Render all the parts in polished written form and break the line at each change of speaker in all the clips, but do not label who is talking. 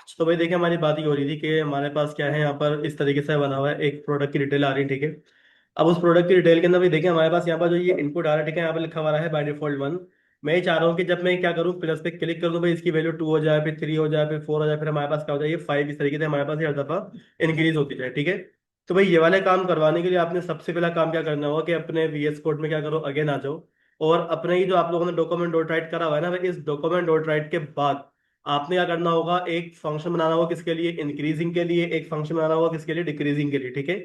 तो भाई देखिए, हमारी बात ये हो रही थी कि हमारे पास क्या है, यहाँ पर इस तरीके से बना हुआ है, एक प्रोडक्ट की डिटेल आ रही है, ठीक है। अब उस प्रोडक्ट की डिटेल के अंदर भी देखिए, हमारे पास यहाँ पर जो ये इनपुट आ रहा है, ठीक है, यहाँ पर लिखा हुआ है बाय डिफॉल्ट 1। मैं ये चाह रहा हूँ कि जब मैं क्या करूँ, प्लस पे क्लिक कर दूँ भाई, इसकी वैल्यू 2 हो जाए, फिर 3 हो जाए, फिर 4 हो जाए, फिर हमारे पास क्या हो जाए, ये 5, इस तरीके से हमारे पास ये हर दफा इंक्रीज होती जाए, ठीक है। तो भाई ये वाले काम करवाने के लिए आपने सबसे पहला काम क्या करना होगा कि अपने VS कोड में क्या करो, अगेन आ जाओ। और अपने ये जो आप लोगों ने डॉक्यूमेंट डॉट राइट करा हुआ है ना भाई, इस डॉक्यूमेंट डॉट राइट के बाद आपने क्या करना होगा, एक फंक्शन बनाना होगा किसके लिए, इंक्रीजिंग के लिए, एक फंक्शन बनाना होगा किसके लिए, डिक्रीजिंग के लिए, ठीक है।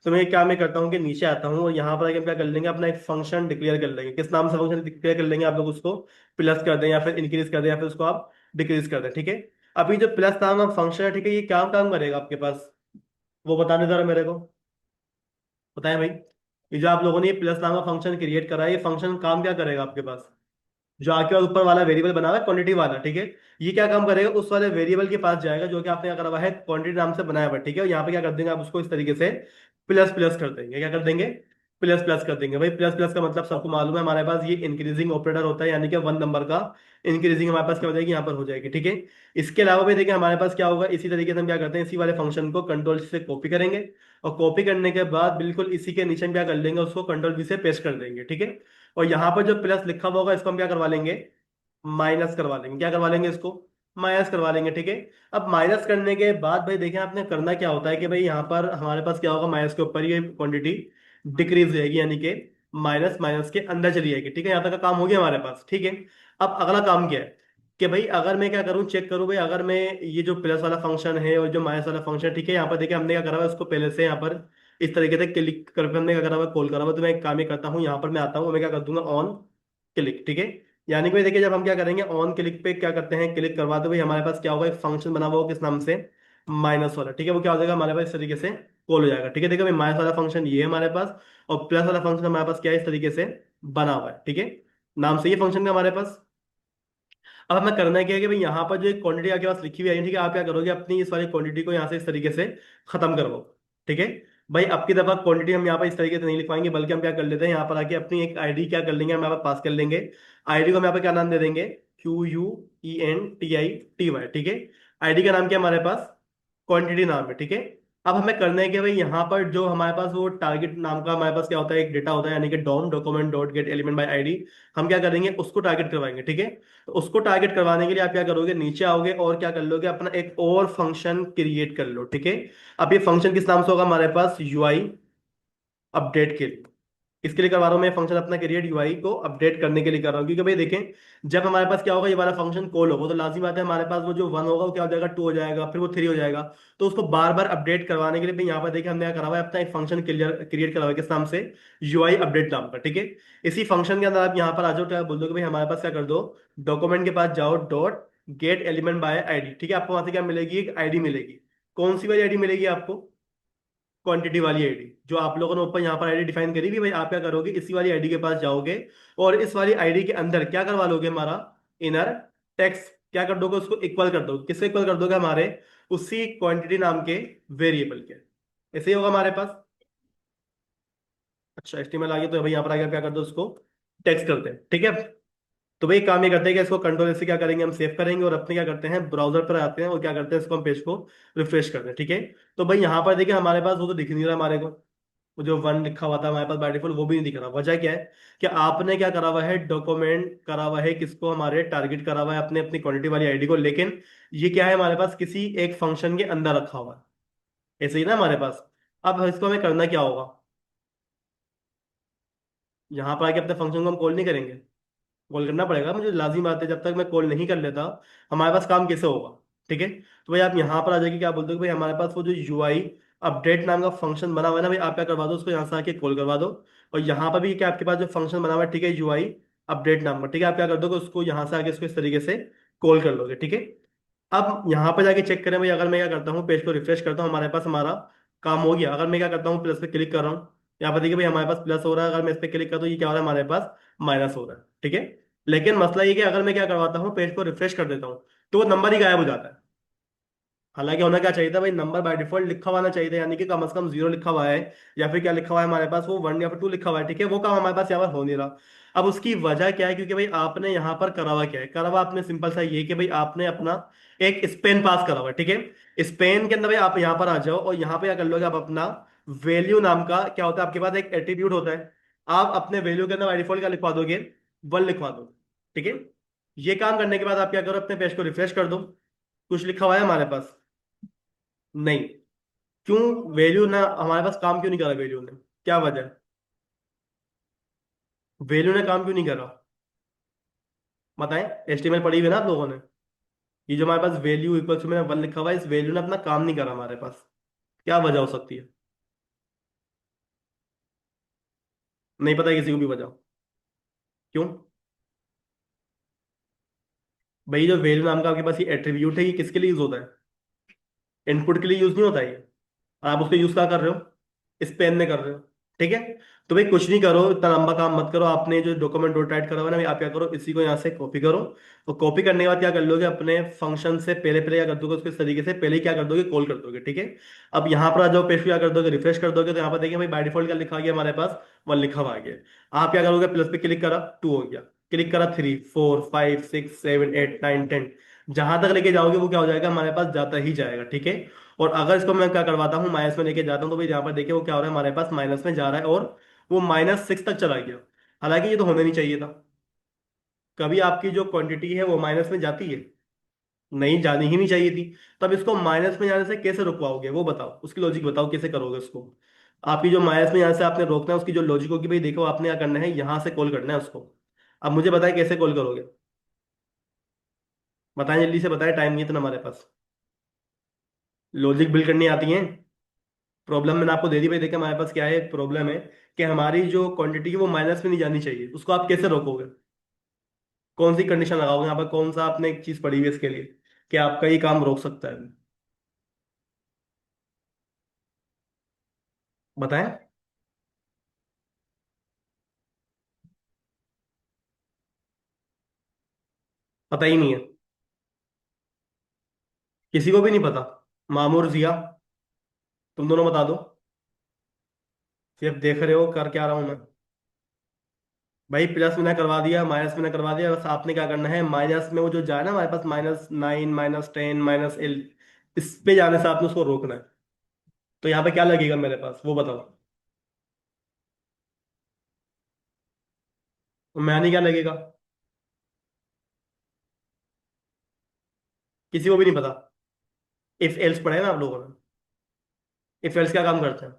तो मैं क्या मैं करता हूँ कि नीचे आता हूँ और यहाँ पर आके हम क्या कर लेंगे, अपना एक फंक्शन डिक्लेयर कर लेंगे। किस नाम से फंक्शन डिक्लेयर कर लेंगे, आप लोग उसको प्लस कर दें या फिर इंक्रीज कर दें या फिर उसको आप डिक्रीज कर दें, ठीक है। अभी जो प्लस नाम का फंक्शन है, ठीक है, ये क्या काम करेगा आपके पास, वो बताने जरा मेरे को, बताएं भाई। ये जो आप लोगों ने ये प्लस नाम का फंक्शन क्रिएट करा है, ये फंक्शन काम क्या करेगा आपके पास। जो आपके पास ऊपर वाला वेरिएबल बना हुआ है क्वांटिटी वाला, ठीक है, ये क्या काम करेगा, उस वाले वेरिएबल के पास जाएगा जो कि आपने क्या करा हुआ है, क्वांटिटी नाम से बनाया हुआ है, ठीक है। और यहाँ पे क्या कर देंगे आप उसको इस तरीके से प्लस प्लस कर देंगे, क्या कर देंगे, प्लस प्लस कर देंगे। भाई प्लस प्लस का मतलब सबको मालूम है, हमारे पास ये इंक्रीजिंग ऑपरेटर होता है, यानी कि 1 नंबर का इंक्रीजिंग हमारे पास क्या हो जाएगी, यहाँ पर हो जाएगी, ठीक है। इसके अलावा भी देखिए हमारे पास क्या होगा, इसी तरीके से हम क्या करते हैं, इसी वाले फंक्शन को कंट्रोल से कॉपी करेंगे और कॉपी करने के बाद बिल्कुल इसी के नीचे हम क्या कर लेंगे, उसको कंट्रोल V से पेस्ट कर देंगे, ठीक है। और यहाँ पर जो प्लस लिखा हुआ होगा इसको हम क्या करवा लेंगे, माइनस करवा लेंगे। क्या करवा लेंगे इसको, माइनस करवा लेंगे, ठीक है। अब माइनस करने के बाद भाई देखें आपने करना क्या होता है कि भाई यहाँ पर हमारे पास क्या होगा, माइनस के ऊपर ये क्वांटिटी डिक्रीज रहेगी, यानी कि माइनस माइनस के अंदर चली जाएगी, ठीक है। यहाँ तक का काम हो गया हमारे पास, ठीक है। अब अगला काम क्या है कि भाई अगर मैं क्या करूँ, चेक करूँ भाई, अगर मैं ये जो प्लस वाला फंक्शन है और जो माइनस वाला फंक्शन, ठीक है, यहाँ पर देखिए हमने क्या करा हुआ है, उसको पहले से यहाँ पर इस तरीके से क्लिक करके हमने क्या करा हुआ है, कॉल करा हुआ है। तो मैं एक काम ही करता हूँ, यहाँ पर मैं आता हूँ, मैं क्या कर दूंगा, ऑन क्लिक, ठीक है। यानी कि भाई देखिए, जब हम क्या करेंगे ऑन क्लिक पे क्या करते हैं, क्लिक करवाते हुए हमारे पास क्या होगा, एक फंक्शन बना हुआ होगा किस नाम से, माइनस वाला, ठीक है। वो क्या हो जाएगा हमारे पास, इस तरीके से कॉल हो जाएगा, ठीक है। देखिए भाई माइनस वाला फंक्शन ये है हमारे पास, और प्लस वाला फंक्शन हमारे पास क्या है, इस तरीके से बना हुआ है, ठीक है। नाम से ये फंक्शन का हमारे पास। अब हमें करना क्या है कि भाई यहाँ पर जो एक क्वांटिटी आपके पास लिखी हुई है, ठीक है, आप क्या करोगे, अपनी इस वाली क्वांटिटी को यहाँ से इस तरीके से खत्म करवाओ, ठीक है। भाई अब की दफा क्वांटिटी हम यहाँ पर इस तरीके से नहीं लिखवाएंगे, बल्कि हम क्या कर लेते हैं, यहाँ पर आके अपनी एक आईडी क्या कर लेंगे, हम यहाँ पर पास कर लेंगे। आईडी को हम यहाँ पर क्या नाम दे देंगे, QUENTITY, ठीक है। आईडी का नाम क्या है हमारे पास, क्वांटिटी नाम है, ठीक है। अब हमें करना है कि भाई यहाँ पर जो हमारे पास वो टारगेट नाम का हमारे पास क्या होता है, एक डेटा होता है, यानी कि DOM document dot get element by ID. हम क्या करेंगे, उसको टारगेट करवाएंगे, ठीक है। तो उसको टारगेट करवाने के लिए आप क्या करोगे, नीचे आओगे और क्या कर लोगे, अपना एक और फंक्शन क्रिएट कर लो, ठीक है। अब ये फंक्शन किस नाम से होगा हमारे पास, UI अपडेट के लिए। इसके लिए करवा रहा हूं मैं फंक्शन अपना क्रिएट, UI को अपडेट करने के लिए कर रहा हूँ, क्योंकि भाई देखें जब हमारे पास क्या होगा, ये वाला फंक्शन कॉल होगा तो लाजमी बात है हमारे पास वो जो 1 होगा वो क्या हो जाएगा, 2 हो जाएगा, फिर वो 3 हो जाएगा। तो उसको बार बार अपडेट करवाने के लिए भाई यहाँ पर देखिए हमने क्या करा हुआ है, अपना एक फंक्शन क्रिएट करा हुआ है किस नाम से, UI अपडेट नाम का, ठीक है। इसी फंक्शन के अंदर आप यहाँ पर आ जाओ, तो आप बोल दो कि भाई हमारे पास क्या कर दो, डॉक्यूमेंट के पास जाओ, dot get element by ID, ठीक है। आपको वहां से क्या मिलेगी, एक आईडी मिलेगी। कौन सी वाली आईडी मिलेगी आपको, क्वांटिटी वाली आईडी, जो आप लोगों ने ऊपर यहाँ पर आईडी डिफाइन करी भी भाई, आप क्या करोगे, इसी वाली आईडी के पास जाओगे और इस वाली आईडी के अंदर क्या करवा लोगे, हमारा इनर टेक्स्ट क्या कर दोगे, उसको इक्वल कर दोगे, किससे इक्वल कर दोगे, हमारे उसी क्वांटिटी नाम के वेरिएबल के। ऐसे ही होगा हमारे पास। अच्छा HTML आ गया, तो भाई यहाँ पर आगे क्या कर दो, उसको टेक्स्ट करते हैं, ठीक है। तो भाई काम ये करते हैं कि इसको कंट्रोल से क्या करेंगे, हम सेव करेंगे और अपने क्या करते हैं, ब्राउजर पर आते हैं और क्या करते हैं, इसको हम पेज को रिफ्रेश करते हैं, ठीक है। तो भाई यहाँ पर देखिए हमारे पास वो तो दिख नहीं रहा हमारे को, वो जो 1 लिखा हुआ था हमारे पास बाय डिफॉल्ट वो भी नहीं दिख रहा। वजह क्या है कि आपने क्या करा हुआ है, डॉक्यूमेंट करा हुआ है किसको, हमारे टारगेट करा हुआ है अपने अपनी क्वांटिटी वाली आईडी को, लेकिन ये क्या है हमारे पास, किसी एक फंक्शन के अंदर रखा हुआ है, ऐसे ही ना हमारे पास। अब इसको हमें करना क्या होगा, यहाँ पर आके अपने फंक्शन को हम कॉल नहीं करेंगे, कॉल करना पड़ेगा मुझे, लाजिम बात है, जब तक मैं कॉल नहीं कर लेता हमारे पास काम कैसे होगा, ठीक है। तो भाई आप यहाँ पर आ जाएगी, क्या बोलते हो कि भाई हमारे पास वो जो UI अपडेट नाम का फंक्शन बना हुआ है ना भाई, आप क्या करवा दो, उसको यहाँ से आके कॉल करवा दो। और यहाँ पर भी क्या आपके पास जो फंक्शन बना हुआ है, ठीक है, UI अपडेट नाम का, ठीक है, आप क्या कर दोगे, उसको यहाँ से आके इसको इस तरीके से कॉल कर लोगे, ठीक है। अब यहाँ पर जाके चेक करें भाई, अगर मैं क्या करता हूँ, पेज को रिफ्रेश करता हूँ, हमारे पास हमारा काम हो गया। अगर मैं क्या करता हूँ, प्लस पे क्लिक कर रहा हूँ, यहाँ पर देखिए भाई हमारे पास प्लस हो रहा है, अगर मैं इस पे क्लिक करता हूँ ये क्या हो रहा है, हमारे पास माइनस हो रहा है, ठीक है। लेकिन मसला ये कि अगर मैं क्या करवाता हूँ, पेज को रिफ्रेश कर देता हूँ तो वो नंबर ही गायब हो जाता है। हालांकि होना क्या चाहिए था भाई, नंबर बाय डिफॉल्ट लिखा हुआ आना चाहिए था, यानी कि कम से कम जीरो लिखा हुआ है, या फिर क्या लिखा हुआ है हमारे पास, वो वन या फिर टू लिखा हुआ है, ठीक है, वो काम हमारे पास यहाँ पर हो नहीं रहा। अब उसकी वजह क्या है, क्योंकि भाई आपने यहाँ पर करा हुआ क्या है, करा हुआ आपने सिंपल सा ये कि भाई आपने अपना एक स्पेन पास करा हुआ है, ठीक है। स्पेन के अंदर भाई आप यहाँ पर आ जाओ और यहाँ पे क्या कर लोगे आप अपना वैल्यू नाम का क्या होता है आपके पास एक एट्रीब्यूट होता है, आप अपने वैल्यू के अंदर बाय डिफॉल्ट क्या लिखवा दोगे, वन लिखवा दो, ठीक है। ये काम करने के बाद आप क्या करो, अपने पेज को रिफ्रेश कर दो, कुछ लिखा हुआ है हमारे पास, नहीं। क्यों, वैल्यू ना हमारे पास काम क्यों नहीं करा, वैल्यू ने, क्या वजह है, वैल्यू ने काम क्यों नहीं करा, बताएं। एचटीएमएल पढ़ी हुई है ना आप लोगों ने, ये जो हमारे पास वैल्यू इक्वल टू में वन लिखा हुआ है, इस वैल्यू ने अपना काम नहीं करा हमारे पास, क्या वजह हो सकती है, नहीं पता किसी को भी वजह, क्यों। भाई जो वैल्यू नाम का आपके पास ये एट्रीब्यूट है, ये किसके लिए यूज होता है, इनपुट के लिए यूज नहीं होता ये, आप उसको यूज क्या कर रहे हो, इस पेन में कर रहे हो, ठीक है। तो भाई कुछ नहीं करो, इतना लंबा काम मत करो, आपने जो डॉक्यूमेंट डॉट राइट करा हुआ है ना भाई, आप क्या करो, इसी को यहाँ से कॉपी करो, और कॉपी करने के बाद क्या कर लोगे, अपने फंक्शन से पहले पहले क्या कर दोगे, उसको इस तरीके से पहले ही क्या कर दोगे, कॉल कर दोगे, ठीक है। अब यहाँ पर आ जाओ, पेज पे क्या कर दोगे, रिफ्रेश कर दोगे, तो यहाँ पर देखिए भाई बाय डिफॉल्ट क्या लिखा गया हमारे पास, वन लिखा हुआ आ गया। आप क्या करोगे, प्लस पे क्लिक करा, टू हो गया, क्लिक करा, three, four, five, six, seven, eight, nine, ten, जहां तक लेके जाओगे वो क्या हो जाएगा हमारे पास, जाता ही जाएगा, ठीक है। और अगर इसको मैं क्या करवाता हूँ, माइनस में लेके जाता हूँ, तो भाई यहाँ पर देखिए वो क्या हो रहा है हमारे पास, माइनस में जा रहा है, और वो -6 तक चला गया। हालांकि ये तो होना नहीं चाहिए था, कभी आपकी जो क्वांटिटी है वो माइनस में जाती है, नहीं जानी ही नहीं चाहिए थी। तब इसको माइनस में जाने से कैसे रुकवाओगे, वो बताओ, उसकी लॉजिक बताओ कैसे करोगे उसको। आपकी जो माइनस में यहाँ से आपने रोकना है, उसकी जो लॉजिक होगी भाई, देखो आपने क्या करना है, यहाँ से कॉल करना है उसको। अब मुझे बताएं कैसे कॉल करोगे, बताएं जल्दी से बताएं, टाइम नहीं है इतना हमारे पास, लॉजिक बिल्ड करनी आती है। प्रॉब्लम मैंने आपको दे दी भाई, देखिए हमारे पास क्या है, प्रॉब्लम है कि हमारी जो क्वांटिटी है वो माइनस में नहीं जानी चाहिए, उसको आप कैसे रोकोगे, कौन सी कंडीशन लगाओगे यहाँ पर, कौन सा आपने एक चीज पढ़ी हुई है इसके लिए कि आपका ये काम रोक सकता है, बताएं। पता ही नहीं है, किसी को भी नहीं पता, मामूर जिया, तुम दोनों बता दो, सिर्फ देख रहे हो कर क्या रहा हूं मैं। भाई प्लस मैंने करवा दिया, माइनस मैंने करवा दिया, बस आपने क्या करना है, माइनस में वो जो जाए ना हमारे पास, -9, -10, -L, इस पे जाने से आपने उसको रोकना है। तो यहाँ पे क्या लगेगा मेरे पास, वो बताओ, तो मैंने क्या लगेगा, किसी को भी नहीं पता। इफ एल्स पढ़े ना आप लोगों ने, इफ एल्स क्या काम करते हैं,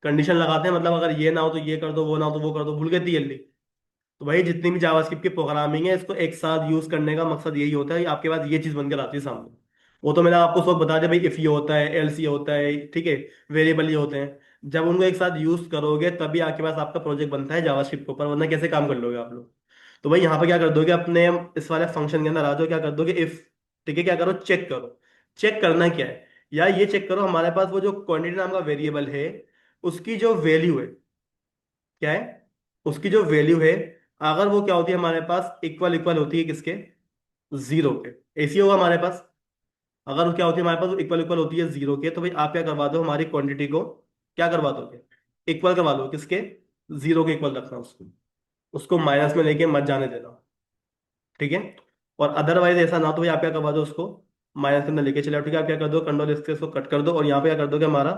कंडीशन लगाते हैं, मतलब अगर ये ना हो तो ये कर दो, वो ना हो तो वो कर दो, भूल गए थी जल्दी। तो भाई जितनी भी जावास्क्रिप्ट की प्रोग्रामिंग है, इसको एक साथ यूज करने का मकसद यही होता है कि आपके पास ये चीज बनकर आती है सामने। वो तो मैंने आपको सब बता दिया भाई, इफ ये होता है, एल्स ये होता है, ठीक है, वेरिएबल ये होते हैं। जब उनको एक साथ यूज करोगे तभी आपके पास आपका प्रोजेक्ट बनता है जावास्क्रिप्ट के ऊपर, वरना कैसे काम कर लोगे आप लोग। तो भाई यहाँ पे क्या कर दोगे, अपने इस वाले फंक्शन के अंदर आ जाओ, क्या कर दोगे, इफ, ठीक है, क्या करो, चेक करो। चेक करना क्या है, या ये चेक करो हमारे पास वो जो क्वांटिटी नाम का वेरिएबल है, उसकी जो वैल्यू है, क्या है, उसकी जो वैल्यू है, अगर वो क्या होती है हमारे पास, इक्वल इक्वल होती है किसके, जीरो के, ऐसी होगा हमारे पास। अगर वो क्या होती है हमारे पास, इक्वल इक्वल होती है जीरो के, तो भाई आप क्या करवा दो, हमारी क्वांटिटी को क्या करवा दोगे, इक्वल करवा दो, किसके, जीरो के इक्वल रखना उसको, उसको माइनस में लेके मत जाने देना, ठीक है। और अदरवाइज ऐसा ना, तो भाई आप क्या करवा दो उसको, माइनस के अंदर लेके चले आओ, ठीक है। आप क्या कर दो, कंट्रोल इसके इसको कट कर दो, और यहाँ पे क्या कर दोगे, हमारा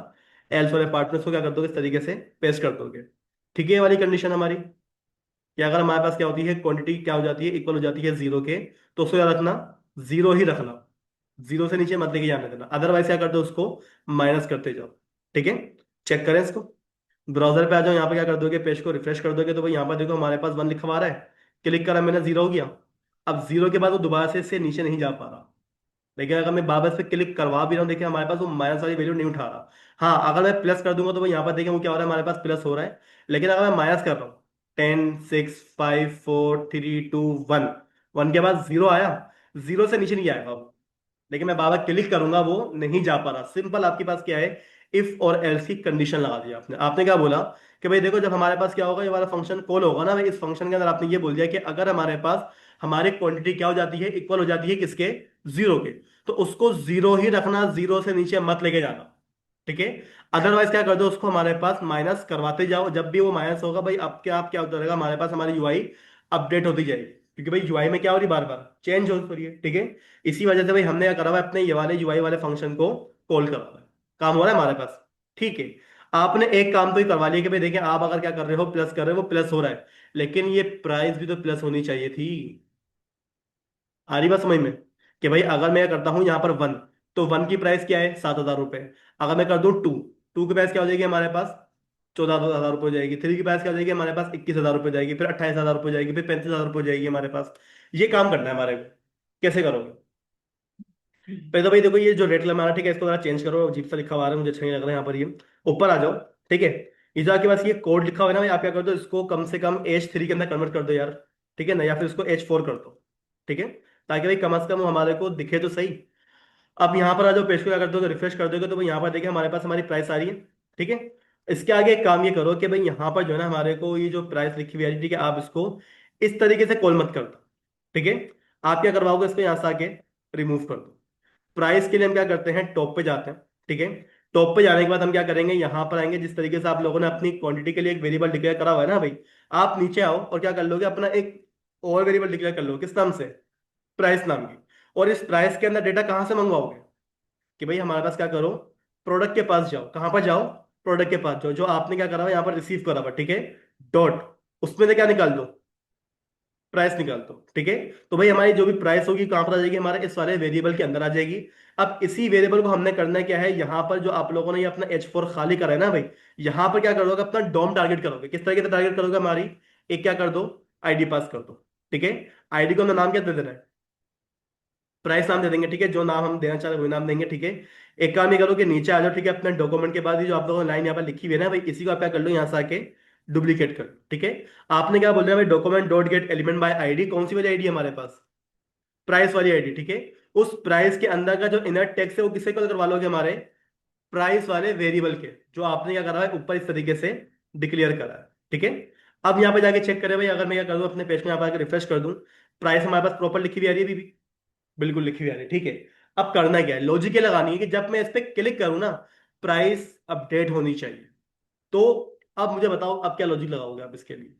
एल्स वाले पार्ट में इसको क्या कर दोगे, इस तरीके से पेस्ट कर दोगे, ठीक है। ये वाली कंडीशन हमारी, कि अगर हमारे पास क्या होती है, क्वांटिटी क्या हो जाती है, इक्वल हो जाती है जीरो के, तो उसको याद रखना, जीरो ही रखना, जीरो से नीचे मत लेके जाने देना, अदरवाइज क्या कर दो, उसको माइनस करते जाओ, ठीक है। चेक करें इसको, ब्राउजर पे आ जाओ, यहाँ पे क्या कर दोगे, पेज को रिफ्रेश कर दोगे, तो भाई यहाँ पर देखो हमारे पास वन लिखा हुआ आ रहा है, क्लिक करा मैंने, जीरो हो गया। अब जीरो के बाद वो दोबारा से इससे नीचे नहीं जा पा रहा, लेकिन अगर मैं वापस पे क्लिक करवा भी रहा हूँ, देखिए हमारे पास वो माइनस वाली वैल्यू नहीं उठा रहा। हाँ, अगर मैं प्लस कर दूंगा तो भाई यहाँ पर देखिए वो क्या हो रहा है, हमारे पास प्लस हो रहा है। लेकिन अगर मैं माइनस कर रहा हूँ, 10, 6, 5, 4, 3, 2, 1, वन के बाद जीरो आया, जीरो से नीचे नहीं आएगा अब। लेकिन मैं बाबा क्लिक करूंगा, वो नहीं जा पा रहा, सिंपल आपके पास क्या है, इफ और एल्स की कंडीशन लगा दी आपने। आपने क्या बोला कि भाई देखो, जब हमारे पास क्या होगा, ये वाला फंक्शन कॉल होगा ना भाई, इस फंक्शन के अंदर आपने ये बोल दिया कि अगर हमारे पास हमारी क्वांटिटी क्या हो जाती है, इक्वल हो जाती है किसके, जीरो के। तो उसको जीरो ही रखना, जीरो से नीचे मत लेके जाना, ठीक है। अदरवाइज क्या कर दो, उसको हमारे पास माइनस करवाते जाओ, जब भी वो माइनस होगा भाई अब क्या, आप क्या होता रहेगा हमारे पास, हमारी यूआई अपडेट होती जाएगी, क्योंकि भाई यूआई में क्या हो रही बार बार चेंज हो रही है, ठीक है। इसी वजह से भाई हमने क्या करा हुआ है, अपने ये वाले यूआई वाले फंक्शन को कॉल करा हुआ है, काम हो रहा है हमारे पास, ठीक है। आपने एक काम तो ही करवा लिया कि भाई देखिए आप अगर क्या कर रहे हो, प्लस कर रहे हो, वो प्लस हो रहा है, लेकिन ये प्राइस भी तो प्लस होनी चाहिए थी। आ रही बात समझ में, कि भाई अगर मैं करता हूं यहाँ पर वन, तो वन की प्राइस क्या है, 7,000 रुपए। अगर मैं कर दूं टू, टू की प्राइस क्या हो जाएगी हमारे पास, 14,000 रुपये हो जाएगी। थ्री की प्राइस क्या हो जाएगी हमारे पास, 21,000 रुपये हो जाएगी, फिर 28,000 रुपये हो जाएगी, फिर 35,000 रुपये हो जाएगी हमारे पास। ये काम करना है हमारे को। कैसे करोगे? पहले तो भाई देखो, ये जो रेट हमारा, ठीक है, इसको जरा चेंज करो, अजीब सा लिखा हुआ है, मुझे अच्छा नहीं लग रहा है यहाँ पर ये। ऊपर आ जाओ, ठीक है। ये जो आपके पास ये कोड लिखा हुआ है ना भाई, आप क्या कर दो, इसको कम से कम H3 के अंदर कन्वर्ट कर दो यार, ठीक है ना, या फिर इसको H4 कर दो, ठीक है, ताकि भाई कम से कम वो हमारे को दिखे तो सही। अब यहाँ पर आ जाओ, पेज को क्या कर दो, रिफ्रेश कर दोगे तो भाई यहाँ पर देखिए हमारे पास हमारी प्राइस आ रही है, ठीक है। इसके आगे एक काम ये करो कि भाई यहाँ पर जो है ना हमारे को ये जो प्राइस लिखी हुई है, ठीक है, आप इसको इस तरीके से कॉल मत कर दो, ठीक है। आप क्या करवाओगे, इसको यहाँ से आके रिमूव कर दो। प्राइस के लिए हम क्या करते हैं, टॉप पे जाते हैं, ठीक है। टॉप पे जाने के बाद हम क्या करेंगे, यहाँ पर आएंगे, जिस तरीके से आप लोगों ने अपनी क्वांटिटी के लिए एक वेरिएबल डिक्लेयर करा हुआ है ना भाई, आप नीचे आओ और क्या कर लोगे, अपना एक और वेरिएबल डिक्लेयर कर लो, किस नाम से, प्राइस नाम की। और इस प्राइस के अंदर डेटा कहाँ से मंगवाओगे, कि भाई हमारे पास क्या करो, प्रोडक्ट के पास जाओ, कहाँ पर जाओ, प्रोडक्ट के पास जाओ, जो आपने क्या करा हुआ है यहाँ पर रिसीव करा हुआ, ठीक है, डॉट, उसमें से क्या निकाल दो, प्राइस निकाल दो, ठीक है। तो भाई हमारी जो भी प्राइस होगी कहां पर आ जाएगी, हमारे इस वाले वेरिएबल के अंदर आ जाएगी। अब इसी वेरिएबल को हमने करना क्या है, यहाँ पर जो आप लोगों ने ये अपना H4 खाली करा है ना भाई, यहाँ पर क्या करोगे, अपना डॉम टारगेट करोगे, किस तरीके से टारगेट करोगे, हमारी एक क्या कर दो, आईडी पास कर दो, ठीक है। आईडी को हमने नाम क्या दे देना है, प्राइस नाम दे देंगे, ठीक है, जो नाम हम देना चाह रहे हैं वही नाम देंगे, ठीक है। एक काम ये करो कि नीचे आ जाओ, ठीक है, अपने डॉक्यूमेंट के बाद ये जो आप लोगों ने लाइन यहाँ पर लिखी हुई है ना भाई, इसी को आप क्या कर लो, यहाँ से आके डुप्लीकेट कर लो, ठीक है। आपने क्या बोल रहे हैं भाई, document dot get element by ID, कौन सी वाली आईडी है हमारे पास, प्राइस वाली आईडी, ठीक है। उस प्राइस के अंदर का जो इनर टेक्स्ट है वो किससे कॉल करवा लोगे, हमारे प्राइस वाले वेरिएबल के, जो आपने क्या करा है ऊपर इस तरीके से डिक्लेयर करा है, ठीक है। अब यहाँ पे जाके चेक करें भाई, अगर मैं क्या करूँ, अपने पेज में यहाँ पर रिफ्रेश कर दूं, प्राइस हमारे पास प्रॉपर लिखी हुई आ रही है अभी भी, बिल्कुल लिखी हुई आ रही है, ठीक है। अब करना क्या है, लॉजिक ये लगानी है कि जब मैं इस पे क्लिक करूँ ना, प्राइस अपडेट होनी चाहिए। तो अब मुझे बताओ, अब क्या लॉजिक लगाओगे आप इसके लिए,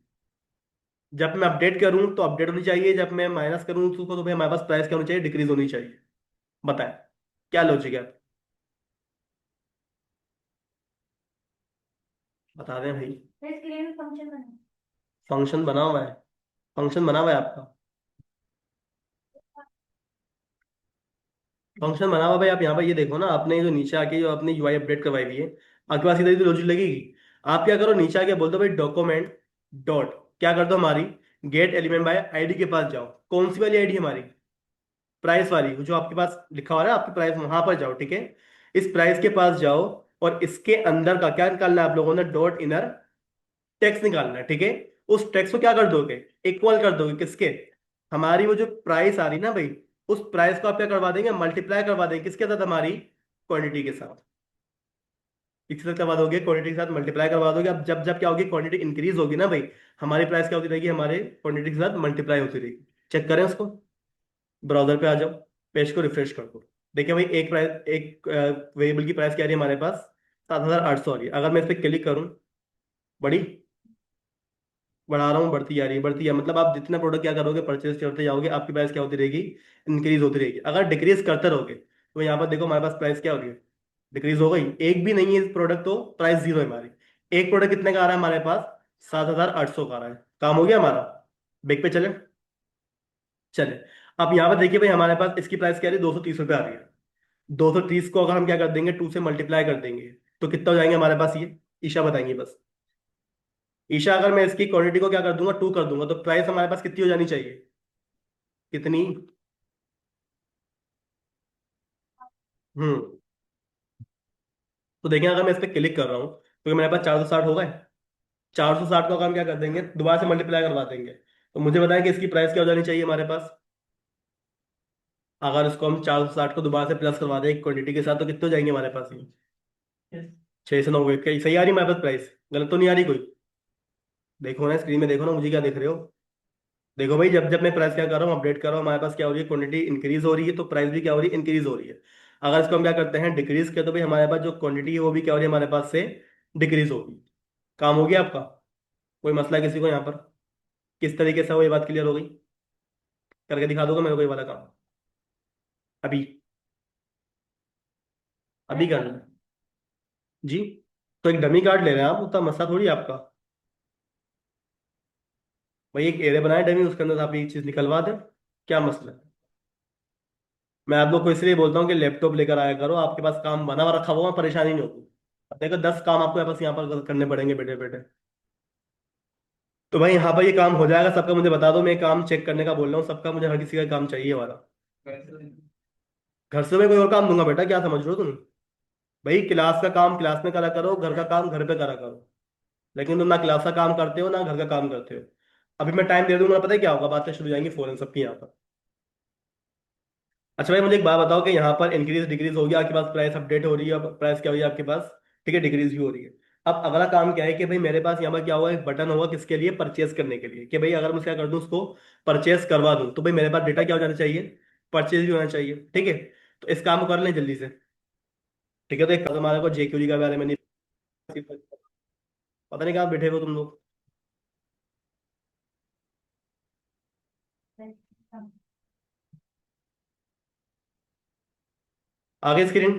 जब मैं अपडेट करूं तो अपडेट होनी चाहिए, जब मैं माइनस करूं तो भाई हमारे पास प्राइस क्या होनी चाहिए, डिक्रीज होनी चाहिए। बताएं, क्या लॉजिक है, बता दें भाई। फंक्शन बना हुआ है, फंक्शन बना हुआ है आपका, फंक्शन बना हुआ है भाई। आप यहाँ पर ये देखो ना, आपने जो नीचे आके जो अपनी यूआई अपडेट करवाई हुई है, आपके पास इधर लॉजिक लगेगी। आप क्या करो, नीचे आके बोल दो भाई डॉक्यूमेंट डॉट, क्या कर दो, हमारी गेट एलिमेंट बाय आईडी के पास जाओ, कौन सी वाली आईडी हमारी, प्राइस वाली, जो आपके पास लिखा हुआ है ना आपकी प्राइस, वहां पर जाओ, ठीक है। इस प्राइस के पास जाओ, और इसके अंदर का क्या निकालना है आप लोगों ने, डॉट इनर टेक्स्ट निकालना है, ठीक है। उस टेक्स्ट को क्या कर दोगे, इक्वल कर दोगे किसके, हमारी वो जो प्राइस आ रही ना भाई, उस प्राइस को आप क्या करवा देंगे, मल्टीप्लाई करवा देंगे किसके साथ, हमारी क्वांटिटी के साथ। इसके साथ करवा दोगे, क्वांटिटी के साथ मल्टीप्लाई करवा दोगे। अब जब जब क्या होगी, क्वांटिटी इंक्रीज होगी ना भाई, हमारी प्राइस क्या होती रहेगी, हमारे क्वांटिटी के साथ मल्टीप्लाई होती रहेगी। चेक करें उसको, ब्राउजर पे आ जाओ, पेज को रिफ्रेश कर दो। देखिए भाई, एक प्राइस, एक वेरिएबल की प्राइस क्या आ रही है हमारे पास, 7,800 आ रही है। अगर मैं इस पर क्लिक करूं, बड़ी बढ़ा रहा हूँ, बढ़ती जा रही है, बढ़ती है, मतलब आप जितना प्रोडक्ट क्या करोगे, परचेज करते जाओगे, आपकी प्राइस क्या होती रहेगी, इंक्रीज होती रहेगी। अगर डिक्रीज करते रहोगे तो यहाँ पर देखो हमारे पास प्राइस क्या हो रही है, डिक्रीज हो गई, एक भी नहीं है इस प्रोडक्ट, तो प्राइस जीरो है हमारी। एक प्रोडक्ट कितने का आ रहा है हमारे पास, 7,800 का आ रहा है, काम हो गया हमारा। बेक पे चले, चले। अब यहाँ पर देखिए भाई, हमारे पास इसकी प्राइस क्या आ रही है, 230 रुपये आ रही है। 230 को अगर हम क्या कर देंगे, टू से मल्टीप्लाई कर देंगे, तो कितना हो जाएंगे हमारे पास ये, ईशा बताएंगे बस। ईशा, अगर मैं इसकी क्वांटिटी को क्या कर दूंगा, टू कर दूंगा, तो प्राइस हमारे पास कितनी हो जानी चाहिए, कितनी, हम्म। तो देखें, अगर मैं इस पर क्लिक कर रहा हूँ तो मेरे पास 460 हो गए। 460 को अगर हम क्या कर देंगे, दोबारा से मल्टीप्लाई करवा देंगे, तो मुझे बताएं कि इसकी प्राइस क्या हो जानी चाहिए हमारे पास। अगर इसको हम 460 को दोबारा से प्लस करवा दें क्वांटिटी के साथ, तो कितने हो जाएंगे हमारे पास ये, 690। सही आ रही है हमारे पास प्राइस, गलत तो नहीं आ रही कोई, देखो ना स्क्रीन में, देखो ना, मुझे क्या देख रहे हो, देखो भाई, जब जब मैं प्राइस क्या कर रहा हूँ, अपडेट कर रहा हूँ, हमारे पास क्या हो रही है, क्वांटिटी इंक्रीज हो रही है, तो प्राइस भी क्या हो रही है, इंक्रीज हो रही है। अगर इसको हम क्या करते हैं, डिक्रीज किया, तो भाई हमारे पास जो क्वांटिटी है वो भी क्या हो रही है, हमारे पास से डिक्रीज होगी। काम हो गया आपका? कोई मसला है किसी को यहाँ पर? किस तरीके से वो ये बात क्लियर हो गई? करके दिखा दोगे मेरे को ये वाला काम? अभी? अभी करना है? जी। तो एक डमी कार्ड ले रहे हैं आप, उतना मसला थोड़ी है आपका। भाई एक एरे बनाए डमी, उसके अंदर आप ये चीज निकलवा दें। क्या मसला है? मैं आप लोग को इसलिए बोलता हूँ कि लैपटॉप लेकर आया करो, आपके पास काम बना हुआ रखा हुआ, परेशानी नहीं होगी। अब देखो 10 काम आपको बस यहाँ पर करने पड़ेंगे बैठे बैठे। तो भाई यहाँ पर ये काम हो जाएगा सबका, मुझे बता दो, मैं काम चेक करने का बोल रहा हूँ सबका, मुझे हर किसी का काम चाहिए वाला। घर से मैं कोई और काम दूंगा बेटा, क्या समझ रहे हो तुम? भाई क्लास का काम क्लास में करा करो, घर का काम घर पे करा करो। लेकिन तुम ना क्लास का काम करते हो ना घर का काम करते हो। अभी मैं टाइम दे दूंगा, पता है क्या होगा, बातें शुरू हो जाएंगी फौरन सबकी यहाँ पर। अच्छा भाई मुझे एक बात बताओ कि यहाँ पर इंक्रीज डिक्रीज हो गया आपके पास, प्राइस अपडेट हो रही है, अब प्राइस क्या हो रही है आपके पास? ठीक है, डिक्रीज भी हो रही है। अब अगला काम क्या है कि भाई मेरे पास यहाँ पर क्या हुआ, एक बटन होगा किसके लिए, परचेस करने के लिए, कि भाई अगर मैं क्या कर दूँ उसको परचेस करवा दूँ, तो भाई मेरे पास डेटा क्या हो जाना चाहिए, परचेज भी होना चाहिए। ठीक है, तो इस काम को कर लें जल्दी से। ठीक है, तो एक हमारे को जेक्यूरी के बारे में नहीं पता, नहीं कहाँ बैठे हो तुम लोग। आगे स्क्रीन।